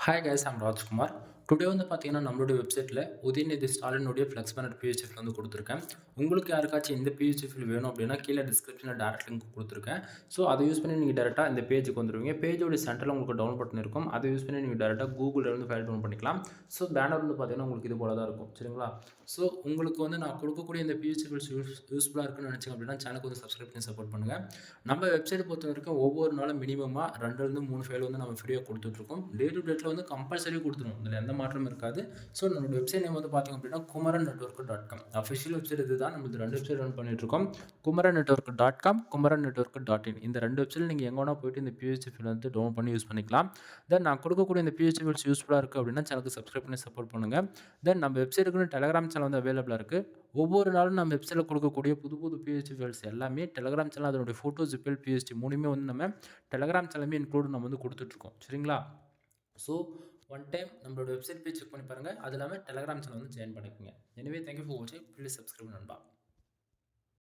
Hi guys, I'm Rajkumar. Today வந்து பார்த்தீங்கன்னா, நம்மளுடைய வெப்சைட்டில் உதயநிதி ஸ்டாலினுடைய ஃப்ளெக்ஸ் பேனர் பிஹெச்எஃப் வந்து கொடுத்துருக்கேன். உங்களுக்கு யாருக்காச்சும் இந்த பிஹெச்எஃப் வேணும் அப்படின்னா கீழே டிஸ்கிரிப்ஷனில் டேரக்ட் லிங்க் கொடுத்துருக்கேன். ஸோ அதை யூஸ் பண்ணி நீங்கள் டேரெக்டாக இந்த பேஜுக்கு வந்துடுவீங்க. பேஜோட சென்டரில் உங்களுக்கு டவுன் பட்டன் இருக்கும். அதை யூஸ் பண்ணி நீங்கள் டேரெக்டாக கூகுளில் வந்து ஃபைல் டவுன் பண்ணிக்கலாம். ஸோ பேனர் வந்து பார்த்தீங்கன்னா உங்களுக்கு இது போல தான் இருக்கும். சரிங்களா? ஸோ உங்களுக்கு வந்து நான் கொடுக்கக்கூடிய இந்த பிஹெச்எஃப் யூஸ்ஃபுல்லாக இருக்குன்னு நினச்சிங்க அப்படின்னா சேனலுக்கு வந்து சப்ஸ்கிரைப் பண்ணி சப்போர்ட் பண்ணுங்கள். நம்ம வெப்சைட் பொறுத்த வரைக்கும் ஒவ்வொரு நாளும் மினிமமாக 2-3 ஃபைல் வந்து நம்ம ஃப்ரீயாக கொடுத்துட்ருக்கோம். டே டு டேட்டில் வந்து கம்பல்சரி கொடுத்துருவோம். இதில் எந்த மாற்றமும் இருக்காது. ஸோ நம்மளோட வெப்சைட் நேம் வந்து பார்த்திங்க அப்படின்னா kumaran.network.com. அஃபிஷியல் வெப்சைட் இது தான். நம்ம 2 வெப்சைட் ரன் பண்ணிட்டுருக்கோம். kumaran.network.com, kumaran.network.in. இந்த 2 வெப்சைட்டில் நீங்கள் எங்கே வேணால் போய்ட்டு இந்த பிஹெச்எஃப் வந்து டவுன் பண்ணி யூஸ் பண்ணிக்கலாம். தென் நான் கொடுக்கக்கூடிய இந்த பிஹெச்எஃப் யூஸ்ஃபுல்லாக இருக்குது அப்படின்னா சேனலுக்கு சப்ஸ்கிரைப் பண்ணி சப்போர்ட் பண்ணுங்கள். தென் நம்ம வெப்சைட்டுக்குன்னு டெலிகிராம் சேனல் வந்து அவைலபிளாக இருக்குது. ஒவ்வொரு நாளும் நம்ம வெப்சைட்டில் கொடுக்கக்கூடிய புது புது பிஹெச்எஃப் ஃபைல்ஸ் எல்லாமே டெலிகிராம் சேனல் அதனுடைய ஃபோட்டோ ஜிபிஎல் பிஹெச்டி மூணுமே வந்து நம்ம டெலிகிராம் சேனலுமே இன்க்ளூட் நம்ம வந்து கொடுத்துட்ருக்கோம். சரிங்களா? ஸோ ஒன் டைம் நம்மளோட வெப்சைட் போய் செக் பண்ணி பாருங்கள். அது இல்லாமல் டெலிகிராம் சேனல் வந்து ஜாயின் பண்ணிக்கோங்க. எனவே தேங்க்யூ ஃபார் வாட்சிங். ப்ளீஸ் சப்ஸ்கிரைப் நண்பா.